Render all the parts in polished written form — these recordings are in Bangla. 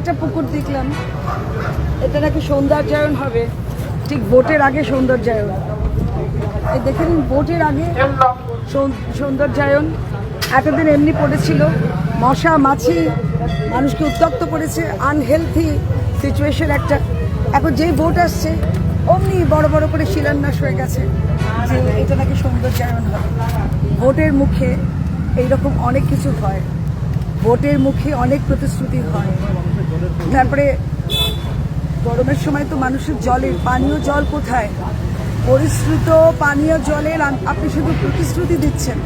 আরেকটা পুকুর দেখলাম, এটা নাকি সৌন্দর্যায়ন হবে, ঠিক ভোটের আগে সৌন্দর্যায়ন। এই দেখে নিন, ভোটের আগে সৌন্দর্যায়ন। এতদিন এমনি পড়েছিল, মশা মাছি মানুষকে উত্তপ্ত করেছে, আনহেলথি সিচুয়েশন একটা। এখন যেই ভোট আসছে অমনি বড় বড় করে শিলান্যাস হয়ে গেছে যে এটা নাকি সৌন্দর্যায়ন হবে। ভোটের মুখে এইরকম অনেক কিছু হয়, ভোটের মুখে অনেক প্রতিশ্রুতি হয়। তারপরে গরমের সময় তো মানুষের জলের, পানীয় জল কোথায়? পরিশ্রুত পানীয় জলের আপনি শুধু প্রতিশ্রুতি দিচ্ছেন।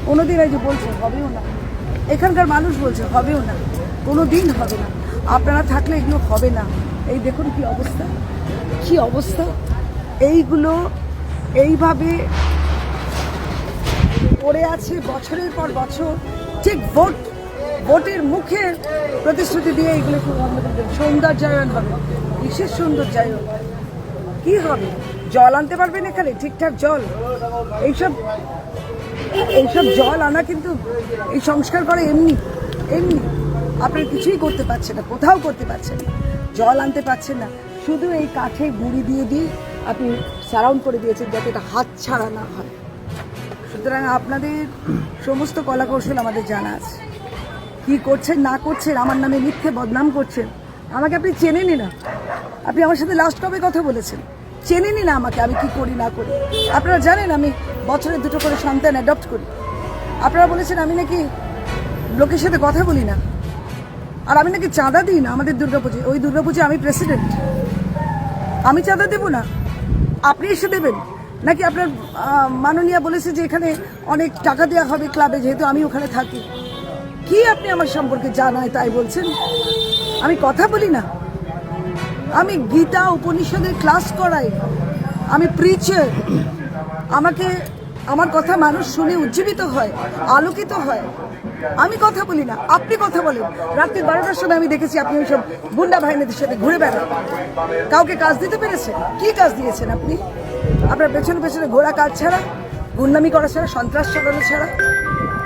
কোনোদিন এই যে বলছে হবেও না, এখানকার মানুষ বলছে হবেও না, কোনো দিন হবে না, আপনারা থাকলে এগুলো হবে না। এই দেখুন কি অবস্থা, কি অবস্থা। এইগুলো এইভাবে পড়ে আছে বছরের পর বছর। ঠিক ভোটের মুখে প্রতিশ্রুতি দিয়ে এইগুলো সৌন্দর্যায়ন হবে, বিশেষ সৌন্দর্যায়ন। কি হবে? জল আনতে পারবেন এখানে ঠিকঠাক জল? এইসব জল আনা কিন্তু এই সংস্কার করে এমনি এমনি আপনার কিছুই করতে পারছে না, কোথাও করতে পারছেন না, জল আনতে পারছেন না। শুধু এই কাঠে গুঁড়ি দিয়ে আপনি সারাউন্ড করে দিয়েছেন যাতে এটা হাত ছাড়া না হয়। সুতরাং আপনাদের সমস্ত কলা কৌশল আমাদের জানা আছে। কি করছেন না করছেন, আমার নামে মিথ্যে বদনাম করছেন। আমাকে আপনি চেনেনই না, আপনি আমার সাথে লাস্ট কবে কথা বলেছেন? চেনেনই না আমাকে, আমি কি করি না করি। আপনারা জানেন আমি বছরে 2টো করে সন্তান অ্যাডপ্ট করি। আপনারা বলেছেন আমি নাকি লোকের সাথে কথা বলি না, আর আমি নাকি চাঁদা দিই না আমাদের দুর্গাপুজোয়। ওই দুর্গাপুজোয় আমি প্রেসিডেন্ট, আমি চাঁদা দেবো না? আপনি এসে দেবেন নাকি? আপনার মাননীয়া বলেছে যে এখানে অনেক টাকা দেওয়া হবে ক্লাবে, যেহেতু আমি ওখানে থাকি। কি আপনি আমার সম্পর্কে জানায় তাই বলছেন? আমি কথা বলি না? আমি গীতা উপনিষদের ক্লাস করাই, আমি প্রিচার। আমার কথা মানুষ শুনে উজ্জীবিত হয়, আলোকিত হয়। আমি কথা বলি না, আপনি কথা বলেন। রাত্রি 12টার সময় আমি দেখেছি আপনি ওইসব গুন্ডা বাহিনীদের সাথে ঘুরে বেড়ান। কাউকে কাজ দিতে পেরেছেন? কি কাজ দিয়েছেন আপনি? আপনার পেছনে পেছনে ঘোরা কাজ ছাড়া, গুন্ডামি করা ছাড়া, সন্ত্রাস চালানো ছাড়া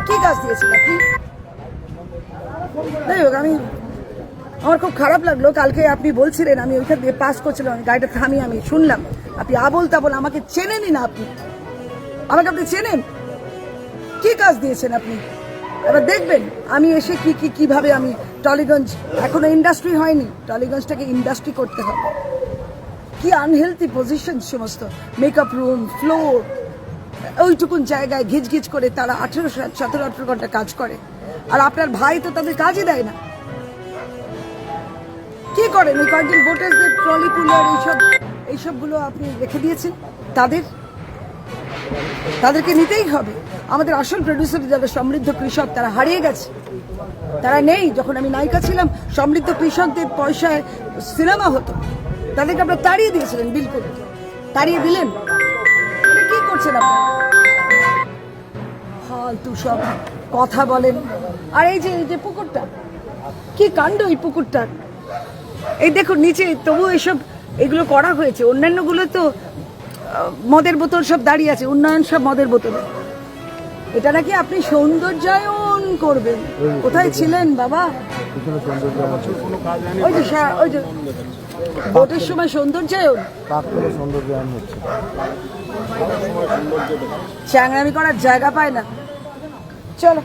কি কাজ দিয়েছেন আপনি? যাই হোক, আমার খুব খারাপ লাগলো কালকে আপনি বলছিলেন, আমি ওইখান দিয়ে পাস করছিলাম, গাড়িটা থামিয়ে আমি শুনলাম আপনি আবোল তাবোল। আমাকে চেনেনই না আপনি, আমাকে আপনি চেনেন? কি কাজ দিয়েছেন আপনি? এবার দেখবেন আমি এসে কিভাবে আমি টলিগঞ্জ, এখনো ইন্ডাস্ট্রি হয়নি, টলিগঞ্জটাকে ইন্ডাস্ট্রি করতে হবে। কি আনহেলথি পজিশন সমস্ত, মেকআপ রুম, ফ্লোর, ওইটুকুন জায়গায় ঘিচ করে তারা 17-18 ঘন্টা কাজ করে। আর আপনার ভাই তো তাদের কাজই দেয় না। কি করেন? ওই কয়েকজন ভোটারদের ট্রলি পুলার এইসবগুলো আপনি রেখে দিয়েছেন। তাদেরকে নিতেই হবে। আমাদের আসল প্রডিউসার যারা সমৃদ্ধ কৃষক, তারা হারিয়ে গেছে, তারা নেই। যখন আমি নায়িকা ছিলাম, সমৃদ্ধ কৃষকদের পয়সায় সিনেমা হতো, তাদেরকে আপনারা তাড়িয়ে দিয়েছিলেন, বিলকুল তাড়িয়ে দিলেন। কি করছেন আপনারা? ফালতু সব কথা বলেন। আর এই যে পুকুরটা, কি কাণ্ড এই পুকুরটার! এই দেখুন নিচে, তবু এগুলো করা হয়েছে। অন্যান্যগুলো তো মদের বোতল সব দাঁড়িয়ে আছে, উন্নয়ন সব মদের বোতলে। এটা নাকি আপনি সৌন্দর্যায়ন করবেন। কোথায় ছিলেন বাবা? ওই যে ভোটের সময় সৌন্দর্যায়ন, চ্যাংড়ামি করার জায়গা পায় না। চলো।